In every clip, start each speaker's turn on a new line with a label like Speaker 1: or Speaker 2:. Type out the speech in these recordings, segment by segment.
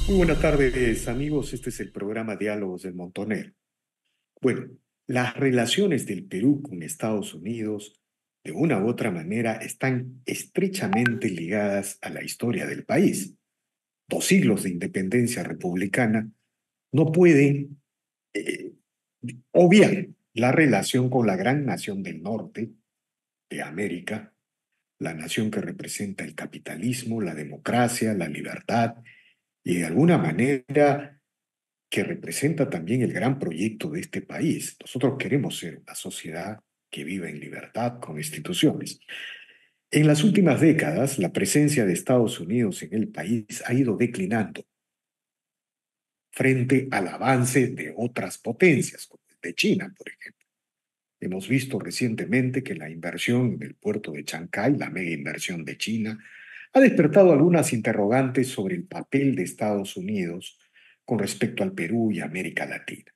Speaker 1: Muy buenas tardes, amigos. Este es el programa Diálogos del Montonero. Bueno, las relaciones del Perú con Estados Unidos, de una u otra manera, están estrechamente ligadas a la historia del país. 2 siglos de independencia republicana no pueden eh, obviar la relación con la gran nación del norte de América, la nación que representa el capitalismo, la democracia, la libertad y de alguna manera que representa también el gran proyecto de este país. Nosotros queremos ser una sociedad que viva en libertad con instituciones. En las últimas décadas, la presencia de Estados Unidos en el país ha ido declinando frente al avance de otras potencias, como el de China, por ejemplo. Hemos visto recientemente que la inversión en el puerto de Chancay, la mega inversión de China, ha despertado algunas interrogantes sobre el papel de Estados Unidos con respecto al Perú y América Latina.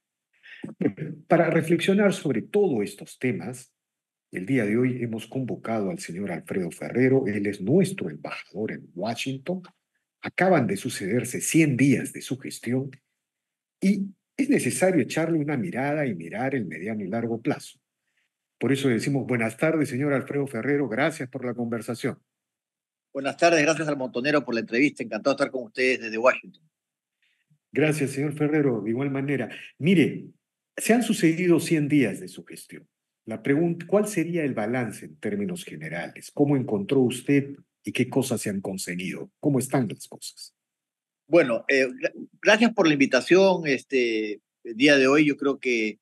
Speaker 1: Para reflexionar sobre todos estos temas, el día de hoy hemos convocado al señor Alfredo Ferrero. Él es nuestro embajador en Washington. Acaban de sucederse 100 días de su gestión y es necesario echarle una mirada y mirar el mediano y largo plazo. Por eso decimos buenas tardes, señor Alfredo Ferrero. Gracias por la conversación.
Speaker 2: Buenas tardes, gracias al Montonero por la entrevista. Encantado de estar con ustedes desde Washington.
Speaker 1: Gracias, señor Ferrero. De igual manera, mire, se han sucedido 100 días de su gestión. La pregunta, ¿cuál sería el balance en términos generales? ¿Cómo encontró usted y qué cosas se han conseguido? ¿Cómo están las cosas?
Speaker 2: Bueno, gracias por la invitación. El día de hoy yo creo que,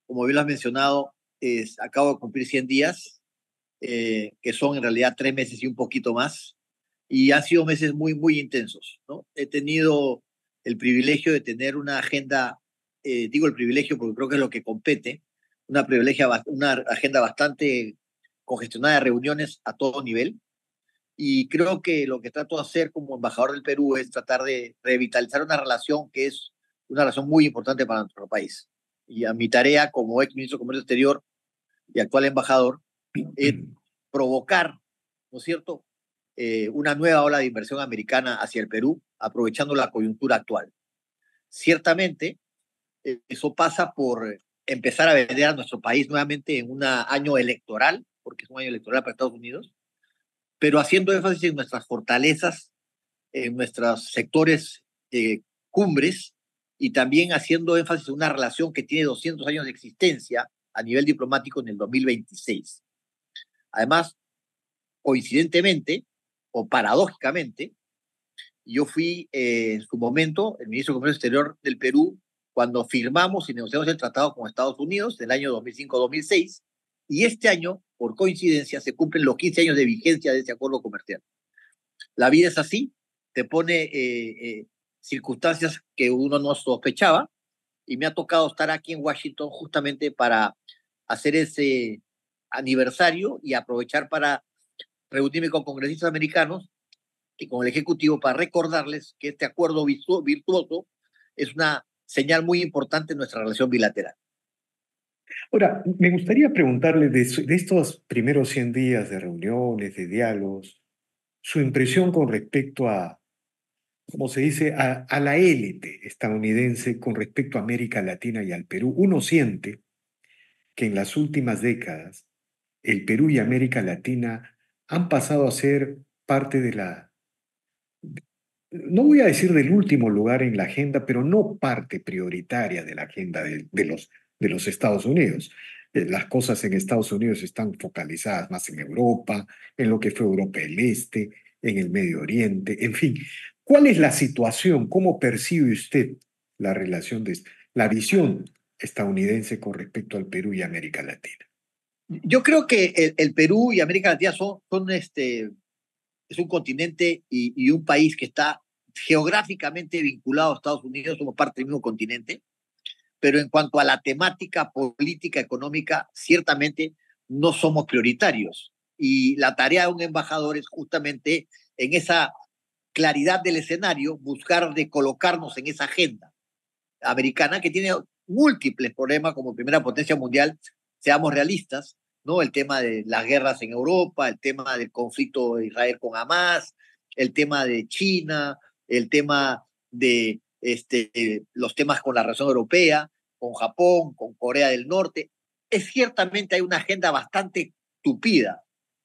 Speaker 2: como bien lo has mencionado, acabo de cumplir 100 días, que son en realidad 3 meses y un poquito más, y han sido meses muy, muy intensos, ¿no? He tenido el privilegio de tener una agenda, digo el privilegio porque creo que es lo que compete, una agenda bastante congestionada de reuniones a todo nivel. Y creo que lo que trato de hacer como embajador del Perú es tratar de revitalizar una relación que es una relación muy importante para nuestro país. Y a mi tarea como ex ministro de Comercio Exterior y actual embajador es provocar, ¿no es cierto?, una nueva ola de inversión americana hacia el Perú, aprovechando la coyuntura actual. Ciertamente, eso pasa por empezar a vender a nuestro país nuevamente en un año electoral, porque es un año electoral para Estados Unidos, pero haciendo énfasis en nuestras fortalezas, en nuestros sectores cumbres y también haciendo énfasis en una relación que tiene 200 años de existencia a nivel diplomático en el 2026. Además, coincidentemente o paradójicamente, yo fui en su momento el ministro de Comercio Exterior del Perú cuando firmamos y negociamos el tratado con Estados Unidos en el año 2005-2006 y este año, por coincidencia, se cumplen los 15 años de vigencia de ese acuerdo comercial. La vida es así, te pone circunstancias que uno no sospechaba y me ha tocado estar aquí en Washington justamente para hacer ese aniversario y aprovechar para reunirme con congresistas americanos y con el Ejecutivo para recordarles que este acuerdo virtuoso es una señal muy importante en nuestra relación bilateral.
Speaker 1: Ahora, me gustaría preguntarle de estos primeros 100 días de reuniones, de diálogos, su impresión con respecto a, como se dice, a la élite estadounidense con respecto a América Latina y al Perú. Uno siente que en las últimas décadas el Perú y América Latina han pasado a ser parte de la, no voy a decir del último lugar en la agenda, pero no parte prioritaria de la agenda de los Estados Unidos. Las cosas en Estados Unidos están focalizadas más en Europa, en lo que fue Europa del Este, en el Medio Oriente, en fin. ¿Cuál es la situación? ¿Cómo percibe usted la relación la visión estadounidense con respecto al Perú y América Latina?
Speaker 2: Yo creo que el Perú y América Latina es un continente y un país que está geográficamente vinculado a Estados Unidos, somos parte del mismo continente, pero en cuanto a la temática política, económica, ciertamente no somos prioritarios. Y la tarea de un embajador es justamente en esa claridad del escenario, buscar de colocarnos en esa agenda americana que tiene múltiples problemas como primera potencia mundial, seamos realistas, ¿no? El tema de las guerras en Europa, el tema del conflicto de Israel con Hamas, el tema de China, el tema de los temas con la relación europea, con Japón, con Corea del Norte. Es ciertamente hay una agenda bastante tupida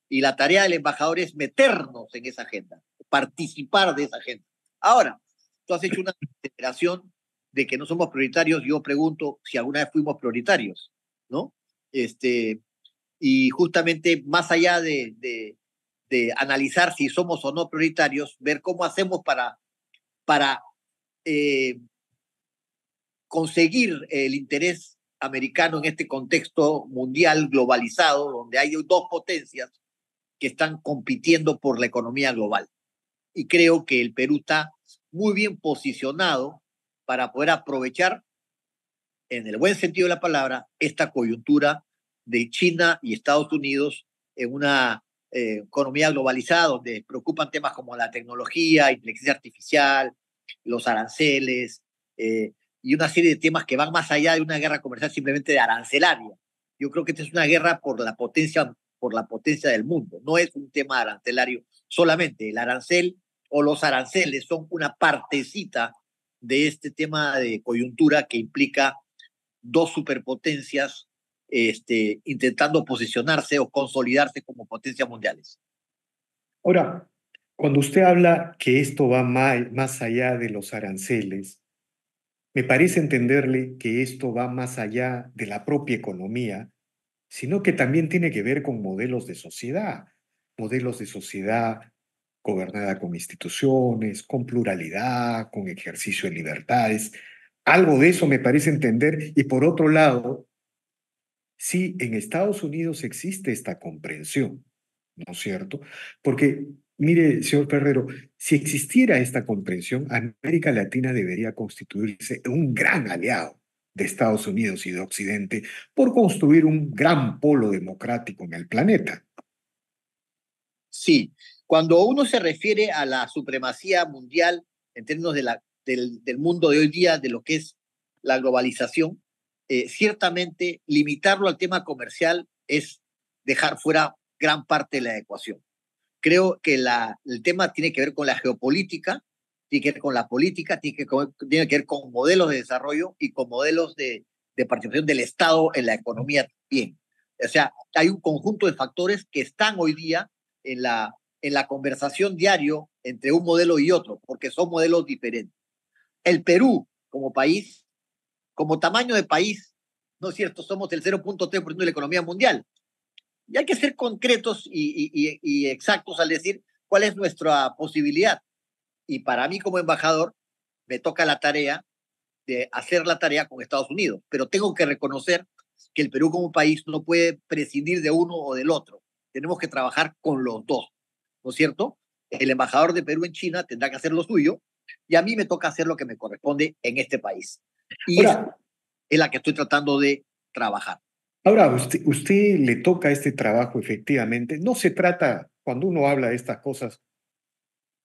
Speaker 2: y la tarea del embajador es meternos en esa agenda, participar de esa agenda. Ahora, tú has hecho una consideración de que no somos prioritarios. Yo pregunto si alguna vez fuimos prioritarios, ¿no? Y justamente más allá de analizar si somos o no prioritarios, ver cómo hacemos para eh, conseguir el interés americano en este contexto mundial globalizado, donde hay dos potencias que están compitiendo por la economía global. Y creo que el Perú está muy bien posicionado para poder aprovechar, en el buen sentido de la palabra, esta coyuntura de China y Estados Unidos en una economía globalizada donde preocupan temas como la tecnología, inteligencia artificial, los aranceles y una serie de temas que van más allá de una guerra comercial simplemente de arancelaria. Yo creo que esta es una guerra por la potencia del mundo. No es un tema arancelario solamente. El arancel o los aranceles son una partecita de este tema de coyuntura que implica dos superpotencias intentando posicionarse o consolidarse como potencias mundiales.
Speaker 1: Ahora, cuando usted habla que esto va más allá de los aranceles, me parece entenderle que esto va más allá de la propia economía, sino que también tiene que ver con modelos de sociedad gobernada con instituciones, con pluralidad, con ejercicio de libertades. Algo de eso me parece entender. Y por otro lado, sí, en Estados Unidos existe esta comprensión, ¿no es cierto? Porque, mire, señor Ferrero, si existiera esta comprensión, América Latina debería constituirse un gran aliado de Estados Unidos y de Occidente por construir un gran polo democrático en el planeta.
Speaker 2: Sí, cuando uno se refiere a la supremacía mundial en términos del mundo de hoy día, de lo que es la globalización, ciertamente limitarlo al tema comercial es dejar fuera gran parte de la ecuación. Creo que el tema tiene que ver con la geopolítica, tiene que ver con la política, tiene que ver con modelos de desarrollo y con modelos de participación del Estado en la economía también. O sea, hay un conjunto de factores que están hoy día en la conversación diario entre un modelo y otro, porque son modelos diferentes. El Perú, como país, como tamaño de país, ¿no es cierto? Somos el 0.3% de la economía mundial. Y hay que ser concretos y exactos al decir cuál es nuestra posibilidad. Y para mí como embajador me toca la tarea de hacer la tarea con Estados Unidos, pero tengo que reconocer que el Perú como país no puede prescindir de uno o del otro. Tenemos que trabajar con los dos, ¿no es cierto? El embajador de Perú en China tendrá que hacer lo suyo y a mí me toca hacer lo que me corresponde en este país. Y esa
Speaker 1: Ahora,
Speaker 2: es la que estoy tratando de trabajar.
Speaker 1: ahora usted le toca este trabajo efectivamente. No se trata, cuando uno habla de estas cosas,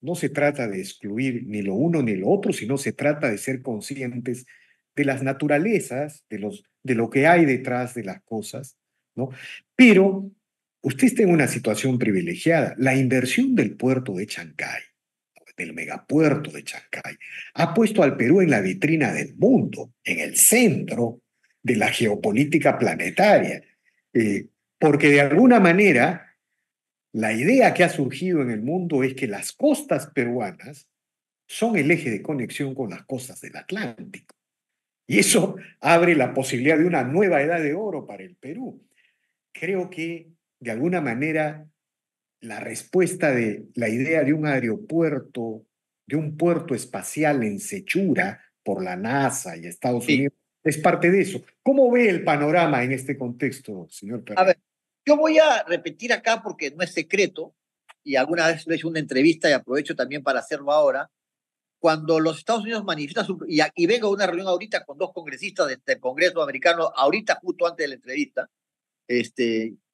Speaker 1: no se trata de excluir ni lo uno ni lo otro, sino se trata de ser conscientes de las naturalezas, de lo que hay detrás de las cosas, ¿no? Pero usted está en una situación privilegiada. La inversión del puerto de Chancay, del megapuerto de Chancay, ha puesto al Perú en la vitrina del mundo, en el centro de la geopolítica planetaria, porque de alguna manera la idea que ha surgido en el mundo es que las costas peruanas son el eje de conexión con las costas del Atlántico. Y eso abre la posibilidad de una nueva edad de oro para el Perú. Creo que, de alguna manera, la respuesta de la idea de un aeropuerto, de un puerto espacial en Sechura por la NASA y Estados
Speaker 2: Sí.
Speaker 1: Unidos, es parte de eso. ¿Cómo ve el panorama en este contexto, señor
Speaker 2: A
Speaker 1: Perret?
Speaker 2: ver, yo voy a repetir acá porque no es secreto y alguna vez lo he hecho una entrevista y aprovecho también para hacerlo ahora. Cuando los Estados Unidos manifiestan y vengo a una reunión ahorita con dos congresistas del Congreso americano, ahorita justo antes de la entrevista,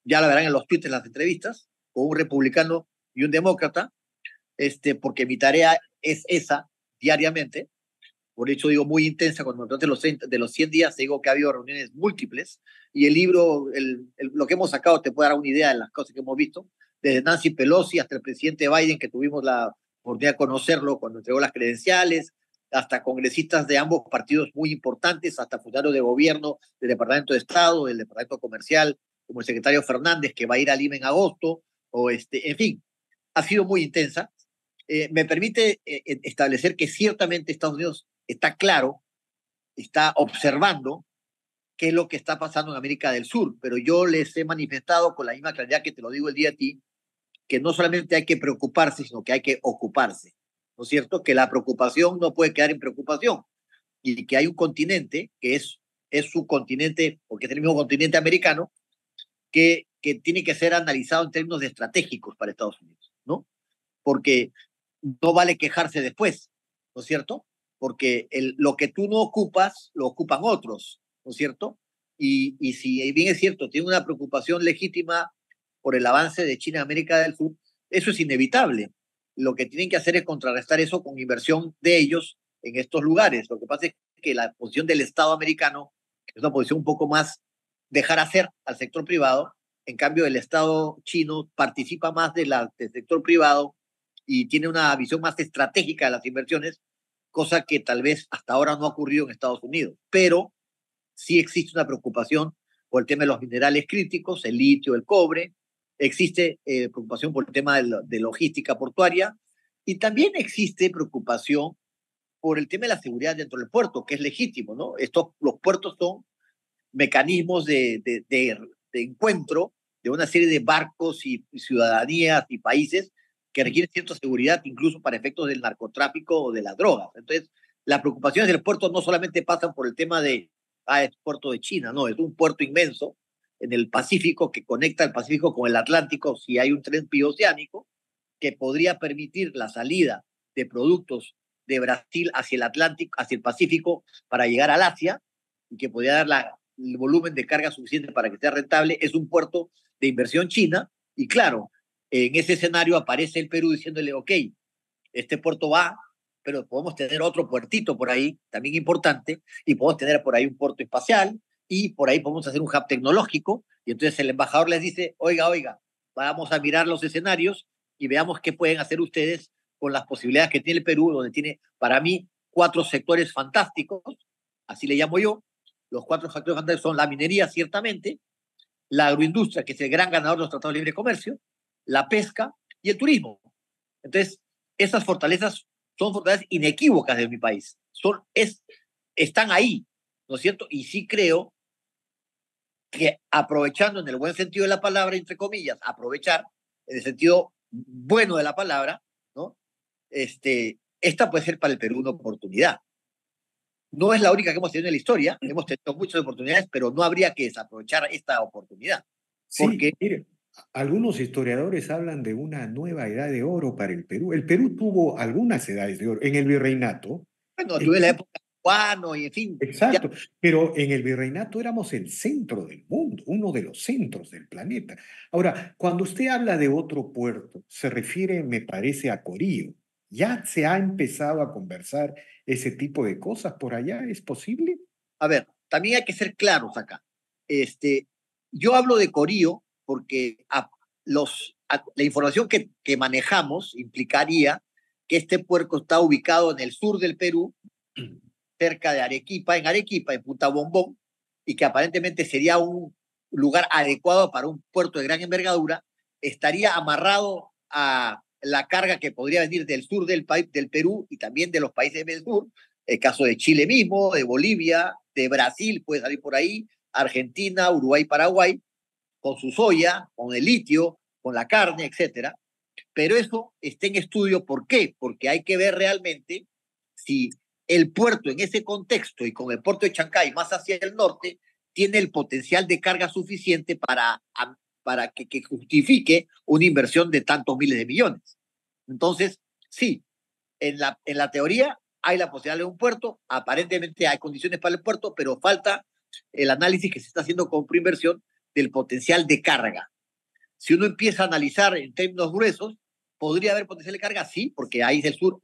Speaker 2: ya la verán en los tweets las entrevistas, con un republicano y un demócrata, porque mi tarea es esa diariamente, por hecho digo muy intensa, cuando me trate de los 100 días, digo que ha habido reuniones múltiples, y el libro, lo que hemos sacado te puede dar una idea de las cosas que hemos visto, desde Nancy Pelosi hasta el presidente Biden, que tuvimos la oportunidad de conocerlo cuando entregó las credenciales, hasta congresistas de ambos partidos muy importantes, hasta funcionarios de gobierno, del Departamento de Estado, del Departamento Comercial, como el secretario Fernández, que va a ir a Lima en agosto, en fin, ha sido muy intensa. Me permite establecer que ciertamente Estados Unidos está claro, está observando qué es lo que está pasando en América del Sur, pero yo les he manifestado con la misma claridad que te lo digo el día a ti, que no solamente hay que preocuparse, sino que hay que ocuparse, ¿no es cierto? Que la preocupación no puede quedar en preocupación y que hay un continente que es su continente, porque es el mismo continente americano, que tiene que ser analizado en términos de estratégicos para Estados Unidos, ¿no? Porque no vale quejarse después, ¿no es cierto? Porque lo que tú no ocupas, lo ocupan otros, ¿no es cierto? Y si bien es cierto, tiene una preocupación legítima por el avance de China en América del Sur, eso es inevitable. Lo que tienen que hacer es contrarrestar eso con inversión de ellos en estos lugares. Lo que pasa es que la posición del Estado americano es una posición un poco más dejar hacer al sector privado. En cambio, el Estado chino participa más del sector privado y tiene una visión más estratégica de las inversiones, cosa que tal vez hasta ahora no ha ocurrido en Estados Unidos. Pero sí existe una preocupación por el tema de los minerales críticos, el litio, el cobre, existe preocupación por el tema de logística portuaria y también existe preocupación por el tema de la seguridad dentro del puerto, que es legítimo, ¿no? Los puertos son mecanismos de encuentro de una serie de barcos y ciudadanías y países que requieren cierta seguridad, incluso para efectos del narcotráfico o de las drogas. Entonces, las preocupaciones del puerto no solamente pasan por el tema es puerto de China, no, es un puerto inmenso en el Pacífico que conecta el Pacífico con el Atlántico si hay un tren bioceánico que podría permitir la salida de productos de Brasil hacia el Atlántico, hacia el Pacífico para llegar al Asia y que podría dar el volumen de carga suficiente para que sea rentable. Es un puerto de inversión china y claro, en ese escenario aparece el Perú diciéndole, ok, este puerto va, pero podemos tener otro puertito por ahí, también importante, y podemos tener por ahí un puerto espacial, y por ahí podemos hacer un hub tecnológico, y entonces el embajador les dice, oiga, vamos a mirar los escenarios y veamos qué pueden hacer ustedes con las posibilidades que tiene el Perú, donde tiene, para mí, 4 sectores fantásticos, así le llamo yo. Los 4 sectores fantásticos son la minería, ciertamente, la agroindustria, que es el gran ganador de los tratados de libre comercio, la pesca y el turismo. Entonces, esas fortalezas son fortalezas inequívocas de mi país. Están ahí, ¿no es cierto? Y sí creo que aprovechando en el buen sentido de la palabra, entre comillas, aprovechar en el sentido bueno de la palabra, ¿no? Esta puede ser para el Perú una oportunidad. No es la única que hemos tenido en la historia, hemos tenido muchas oportunidades, pero no habría que desaprovechar esta oportunidad.
Speaker 1: Sí,
Speaker 2: Porque,
Speaker 1: mire, algunos historiadores hablan de una nueva edad de oro para el Perú. El Perú tuvo algunas edades de oro. En el virreinato,
Speaker 2: bueno, tuve la
Speaker 1: el-
Speaker 2: época cubano y en fin, ya.
Speaker 1: exacto, pero en el virreinato éramos el centro del mundo, uno de los centros del planeta. Ahora, cuando usted habla de otro puerto, se refiere, me parece, a Corío. ¿Ya se ha empezado a conversar ese tipo de cosas por allá? ¿Es posible?
Speaker 2: A ver, también hay que ser claros acá. Este, yo hablo de Corío porque la información que manejamos implicaría que este puerto está ubicado en el sur del Perú, cerca de Arequipa, en Punta Bombón, y que aparentemente sería un lugar adecuado para un puerto de gran envergadura, estaría amarrado a la carga que podría venir del sur del país, del Perú y también de los países del sur, el caso de Chile mismo, de Bolivia, de Brasil puede salir por ahí, Argentina, Uruguay, Paraguay, con su soya, con el litio, con la carne, etcétera. Pero eso está en estudio. ¿Por qué? Porque hay que ver realmente si el puerto en ese contexto y con el puerto de Chancay más hacia el norte tiene el potencial de carga suficiente para que justifique una inversión de tantos miles de millones. Entonces, sí, en la teoría hay la posibilidad de un puerto, aparentemente hay condiciones para el puerto, pero falta el análisis que se está haciendo con inversión del potencial de carga. Si uno empieza a analizar en términos gruesos, ¿podría haber potencial de carga? Sí, porque ahí en el sur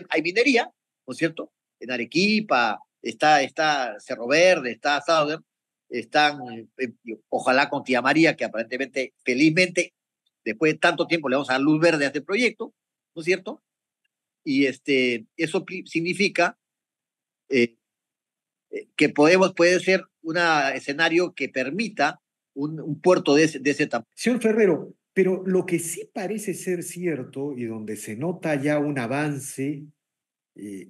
Speaker 2: hay minería, ¿no es cierto? En Arequipa está Cerro Verde, está Southern, están, ojalá con Tía María, que aparentemente, felizmente, después de tanto tiempo le vamos a dar luz verde a este proyecto, ¿no es cierto? Y eso significa eh, que puede ser un escenario que permita un puerto de ese tamaño.
Speaker 1: Señor Ferrero, pero lo que sí parece ser cierto y donde se nota ya un avance,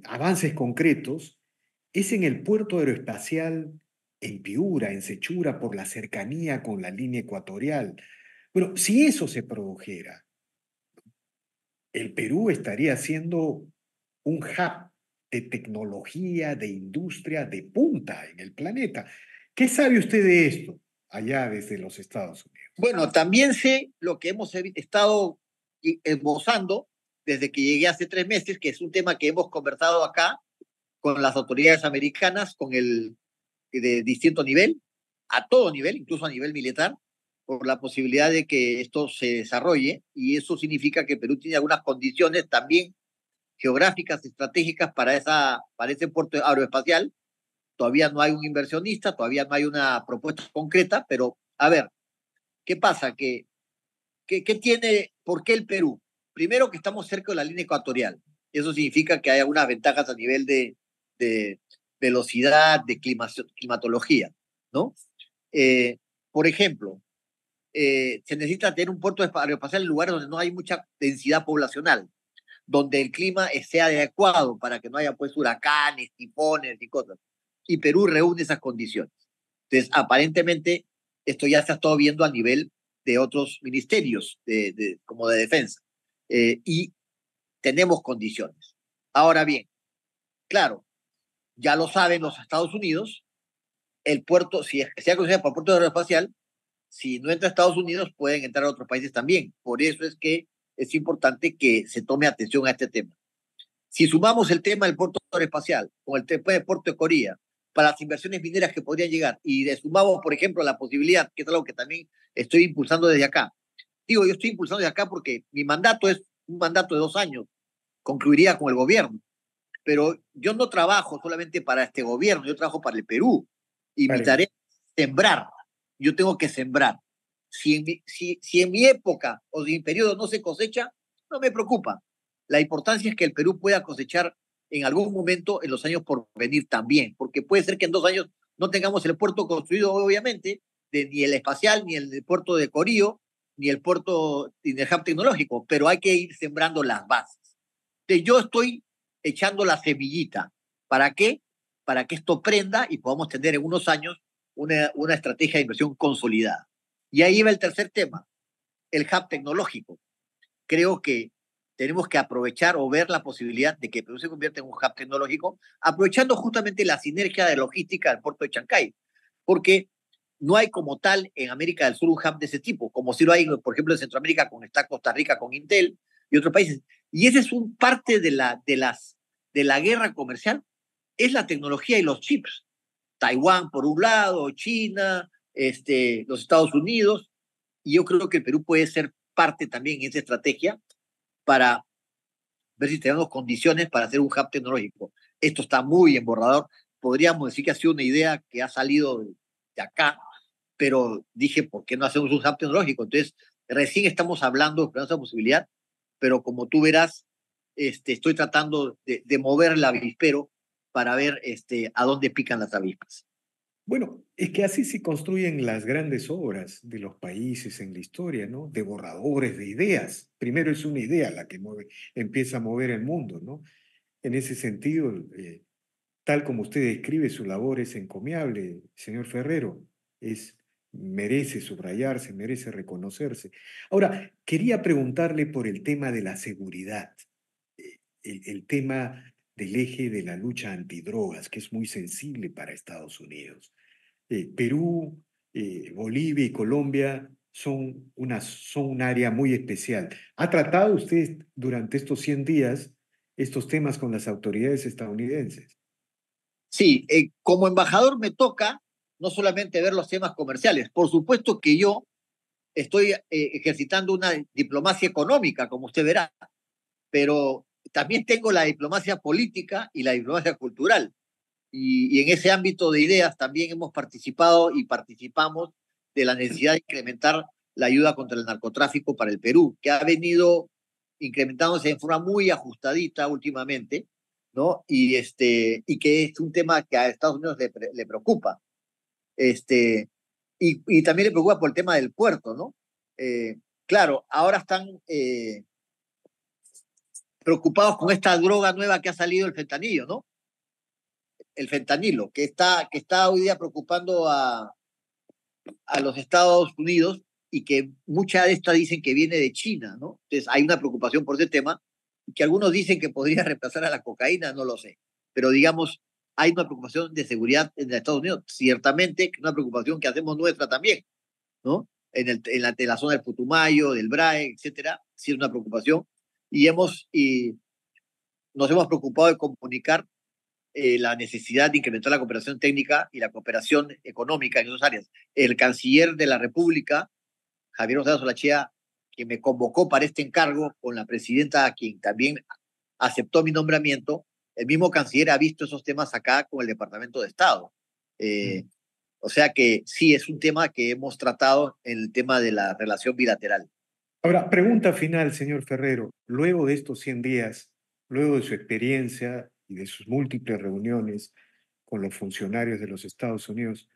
Speaker 1: avances concretos, es en el puerto aeroespacial en Piura, en Sechura, por la cercanía con la línea ecuatorial. Bueno, si eso se produjera, el Perú estaría siendo un hub de tecnología, de industria, de punta en el planeta. ¿Qué sabe usted de esto allá desde los Estados Unidos?
Speaker 2: Bueno, también sé lo que hemos estado esbozando desde que llegué hace 3 meses, que es un tema que hemos conversado acá con las autoridades americanas, con el de distinto nivel, a todo nivel, incluso a nivel militar, por la posibilidad de que esto se desarrolle, y eso significa que Perú tiene algunas condiciones también geográficas, estratégicas para ese puerto aeroespacial. Todavía no hay un inversionista, todavía no hay una propuesta concreta, pero a ver, ¿qué pasa? ¿Qué tiene, por qué el Perú? Primero que estamos cerca de la línea ecuatorial. Eso significa que hay algunas ventajas a nivel de velocidad, de climatología, ¿no? Eh, por ejemplo, se necesita tener un puerto aeroespacial en lugares donde no hay mucha densidad poblacional, donde el clima sea adecuado para que no haya pues huracanes, tifones y cosas. Y Perú reúne esas condiciones. Entonces, aparentemente, esto ya se ha estado viendo a nivel de otros ministerios, como de defensa, y tenemos condiciones. Ahora bien, claro, ya lo saben los Estados Unidos, el puerto, si es que sea conocido por puerto aeroespacial, si no entra a Estados Unidos, pueden entrar a otros países también. Por eso es que es importante que se tome atención a este tema. Si sumamos el tema del puerto aeroespacial con el tema del puerto de Coría, para las inversiones mineras que podrían llegar, y le sumamos, por ejemplo, la posibilidad, que es algo que también estoy impulsando desde acá. Digo, yo estoy impulsando desde acá porque mi mandato es un mandato de 2 años, concluiría con el gobierno, pero yo no trabajo solamente para este gobierno, yo trabajo para el Perú, y mi
Speaker 1: Vale.
Speaker 2: tarea es sembrar. Yo tengo que sembrar. Si en mi época o en mi periodo no se cosecha, no me preocupa. La importancia es que el Perú pueda cosechar en algún momento en los años por venir también, porque puede ser que en 2 años no tengamos el puerto construido, obviamente, ni el espacial, ni el puerto de Corío, ni el puerto, ni el hub tecnológico, pero hay que ir sembrando las bases. Entonces, yo estoy echando la semillita. ¿Para qué? Para que esto prenda y podamos tener en unos años una estrategia de inversión consolidada. Y ahí va el tercer tema, el hub tecnológico. Creo que tenemos que aprovechar o ver la posibilidad de que Perú se convierta en un hub tecnológico, aprovechando justamente la sinergia de logística del puerto de Chancay, porque no hay como tal en América del Sur un hub de ese tipo, como si lo hay, por ejemplo, en Centroamérica, con está Costa Rica con Intel y otros países. Y ese es un parte de la guerra comercial, es la tecnología y los chips. Taiwán por un lado, China, los Estados Unidos, y yo creo que el Perú puede ser parte también en esa estrategia para ver si tenemos condiciones para hacer un hub tecnológico. Esto está muy emborrador. Podríamos decir que ha sido una idea que ha salido de acá, pero dije, ¿por qué no hacemos un hub tecnológico? Entonces, recién estamos hablando de esa posibilidad, pero como tú verás, estoy tratando de mover el avispero para ver a dónde pican las avispas.
Speaker 1: Bueno, es que así se construyen las grandes obras de los países en la historia, ¿no? De borradores de ideas. Primero es una idea la que empieza a mover el mundo, ¿no? En ese sentido, tal como usted describe, su labor es encomiable, señor Ferrero. Merece subrayarse, merece reconocerse. Ahora, quería preguntarle por el tema de la seguridad, el tema del eje de la lucha antidrogas, que es muy sensible para Estados Unidos. Perú, Bolivia y Colombia son un área muy especial. ¿Ha tratado usted durante estos 100 días estos temas con las autoridades estadounidenses?
Speaker 2: Sí, como embajador me toca no solamente ver los temas comerciales, por supuesto que yo estoy ejercitando una diplomacia económica, como usted verá, pero también tengo la diplomacia política y la diplomacia cultural. Y en ese ámbito de ideas también hemos participado y participamos de la necesidad de incrementar la ayuda contra el narcotráfico para el Perú, que ha venido incrementándose en forma muy ajustadita últimamente, ¿no? Y que es un tema que a Estados Unidos le preocupa. Este, y también le preocupa por el tema del puerto, ¿no? Claro, ahora están preocupados con esta droga nueva que ha salido, el fentanilo, ¿no? El fentanilo, que está hoy día preocupando a los Estados Unidos y que mucha de esta dicen que viene de China, ¿no? Entonces hay una preocupación por ese tema, y que algunos dicen que podría reemplazar a la cocaína, no lo sé. Pero digamos, hay una preocupación de seguridad en Estados Unidos, ciertamente, una preocupación que hacemos nuestra también, ¿no? En la zona del Putumayo, del BRAE, etcétera, sí es una preocupación. Y nos hemos preocupado de comunicar la necesidad de incrementar la cooperación técnica y la cooperación económica en esas áreas. El canciller de la República, Javier Osvaldo Solachea, que me convocó para este encargo con la presidenta, a quien también aceptó mi nombramiento, el mismo canciller ha visto esos temas acá con el Departamento de Estado. Eh,
Speaker 1: Mm.
Speaker 2: o sea que sí, es un tema que hemos tratado en el tema de la relación bilateral.
Speaker 1: Ahora, pregunta final, señor Ferrero. Luego de estos 100 días, luego de su experiencia y de sus múltiples reuniones con los funcionarios de los Estados Unidos,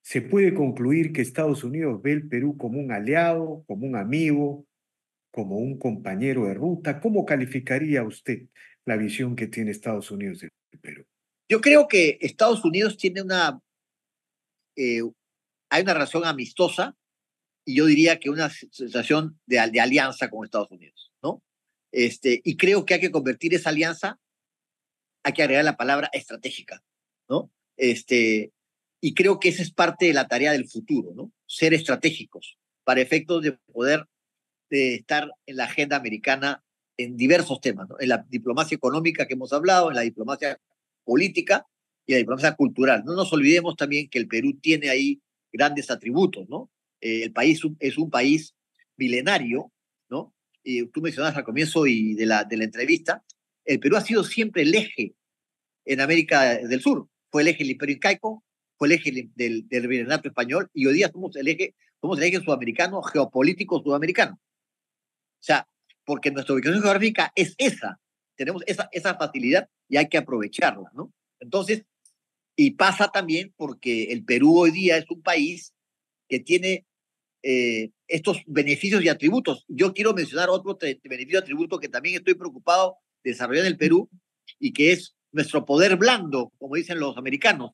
Speaker 1: ¿se puede concluir que Estados Unidos ve el Perú como un aliado, como un amigo, como un compañero de ruta? ¿Cómo calificaría usted la visión que tiene Estados Unidos del Perú?
Speaker 2: Yo creo que Estados Unidos tiene eh, hay una relación amistosa, y yo diría que una sensación de alianza con Estados Unidos, ¿no? Y creo que hay que convertir esa alianza, hay que agregar la palabra estratégica, ¿no? Y creo que esa es parte de la tarea del futuro, ¿no? Ser estratégicos para efectos de poder estar en la agenda americana en diversos temas, ¿no? En la diplomacia económica que hemos hablado, en la diplomacia política y la diplomacia cultural. No nos olvidemos también que el Perú tiene ahí grandes atributos, ¿no? El país es un país milenario, ¿no? Y tú mencionabas al comienzo de la entrevista, el Perú ha sido siempre el eje en América del Sur. Fue el eje del Imperio Incaico, fue el eje del Virreinato español, y hoy día somos el eje sudamericano, geopolítico sudamericano. O sea, porque nuestra ubicación geográfica es esa, tenemos esa facilidad y hay que aprovecharla, ¿no? Entonces, y pasa también porque el Perú hoy día es un país que tiene estos beneficios y atributos. Yo quiero mencionar otro beneficio y atributo que también estoy preocupado de desarrollar en el Perú, y que es nuestro poder blando, como dicen los americanos,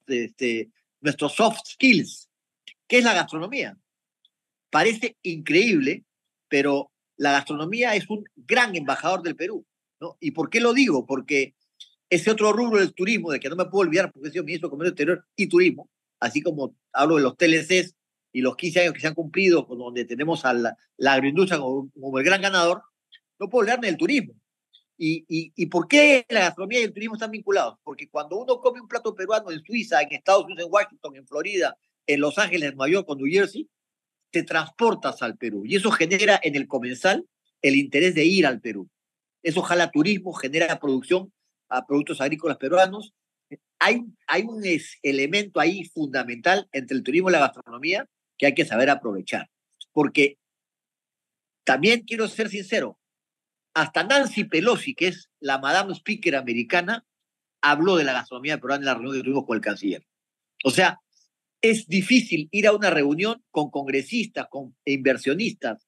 Speaker 2: nuestros soft skills, que es la gastronomía. Parece increíble, pero la gastronomía es un gran embajador del Perú, ¿no? ¿Y por qué lo digo? Porque ese otro rubro del turismo, de que no me puedo olvidar porque he sido ministro de Comercio Exterior y Turismo, así como hablo de los TLCs y los 15 años que se han cumplido, con donde tenemos a la agroindustria como el gran ganador, no puedo hablarme del turismo. ¿Y por qué la gastronomía y el turismo están vinculados? Porque cuando uno come un plato peruano en Suiza, en Estados Unidos, en Washington, en Florida, en Los Ángeles, en Nueva York, en New Jersey, te transportas al Perú, y eso genera en el comensal el interés de ir al Perú. Eso jala turismo, genera producción a productos agrícolas peruanos. Hay un elemento ahí fundamental entre el turismo y la gastronomía que hay que saber aprovechar. Porque también quiero ser sincero, hasta Nancy Pelosi, que es la Madame Speaker americana, habló de la gastronomía peruana en la reunión que tuvimos con el canciller. O sea, es difícil ir a una reunión con congresistas, con inversionistas,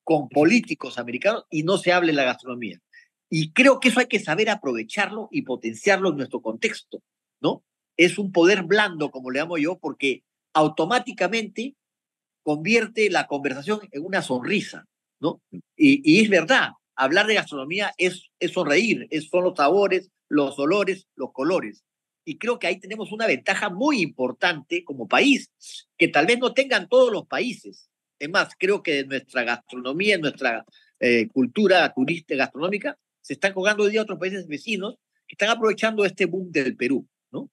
Speaker 2: con políticos americanos, y no se hable de la gastronomía. Y creo que eso hay que saber aprovecharlo y potenciarlo en nuestro contexto, ¿no? Es un poder blando, como le llamo yo, porque automáticamente convierte la conversación en una sonrisa, ¿no? Y es verdad, hablar de gastronomía es sonreír, son los sabores, los olores, los colores. Y creo que ahí tenemos una ventaja muy importante como país, que tal vez no tengan todos los países. Es más, creo que nuestra gastronomía, nuestra cultura turista gastronómica, se están jugando hoy día otros países vecinos que están aprovechando este boom del Perú, ¿no?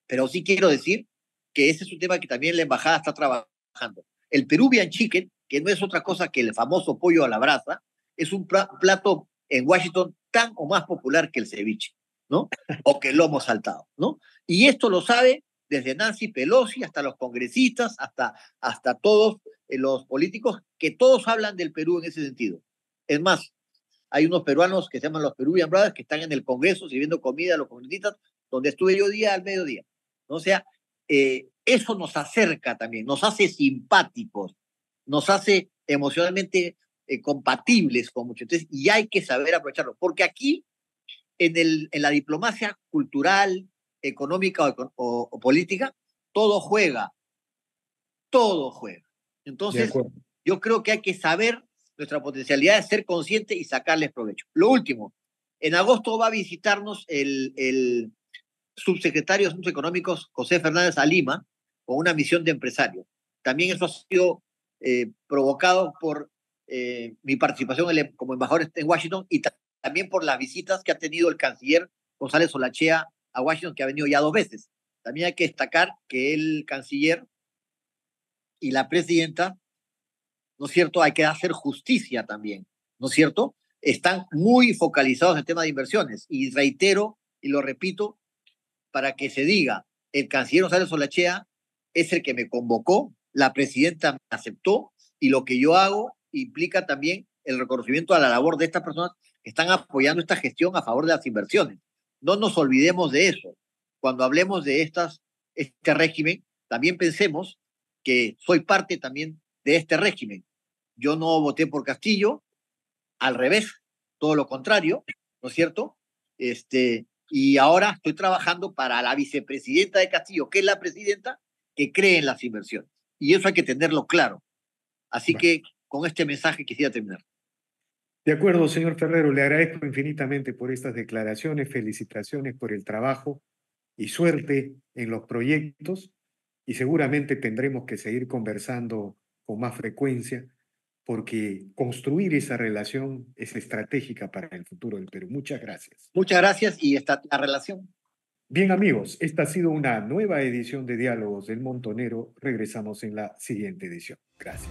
Speaker 2: Pero sí quiero decir que ese es un tema que también la embajada está trabajando. El Peruvian Chicken, que no es otra cosa que el famoso pollo a la brasa, es un plato en Washington tan o más popular que el ceviche, ¿no? O que el lomo saltado, ¿no? Y esto lo sabe desde Nancy Pelosi hasta los congresistas, hasta todos los políticos, que todos hablan del Perú en ese sentido. Es más, Hay unos peruanos que se llaman los Peruvian Brothers que están en el Congreso sirviendo comida a los congresistas, donde estuve yo día al mediodía. ¿No? O sea, eso nos acerca también, nos hace simpáticos, nos hace emocionalmente compatibles con muchos. Entonces, y hay que saber aprovecharlo, porque aquí en la diplomacia cultural, económica o política, todo juega, todo juega.
Speaker 1: De
Speaker 2: Entonces,
Speaker 1: acuerdo.
Speaker 2: yo creo que hay que saber nuestra potencialidad, ser consciente y sacarles provecho. Lo último, en agosto va a visitarnos el subsecretario de Asuntos Económicos, José Fernández, a Lima, con una misión de empresarios. También eso ha sido provocado por mi participación como embajador en Washington y también por las visitas que ha tenido el canciller González Olachea a Washington, que ha venido ya 2 veces. También hay que destacar que el canciller y la presidenta, ¿no es cierto? Hay que hacer justicia también, ¿no es cierto? Están muy focalizados en el tema de inversiones. Y reitero y lo repito para que se diga, el canciller González Olachea es el que me convocó, la presidenta me aceptó y lo que yo hago implica también el reconocimiento a la labor de estas personas que están apoyando esta gestión a favor de las inversiones. No nos olvidemos de eso. Cuando hablemos de este régimen, también pensemos que soy parte también de este régimen. Yo no voté por Castillo, al revés, todo lo contrario, ¿no es cierto? Y ahora estoy trabajando para la vicepresidenta de Castillo, que es la presidenta que cree en las inversiones. Y eso hay que tenerlo claro. Así
Speaker 1: Bueno,
Speaker 2: que con este mensaje quisiera terminar.
Speaker 1: de acuerdo, señor Ferrero, le agradezco infinitamente por estas declaraciones, felicitaciones por el trabajo y suerte en los proyectos y seguramente tendremos que seguir conversando con más frecuencia porque construir esa relación es estratégica para el futuro del Perú. Muchas gracias.
Speaker 2: Muchas gracias y esta la relación.
Speaker 1: Bien amigos, esta ha sido una nueva edición de Diálogos del Montonero. Regresamos en la siguiente edición. Gracias.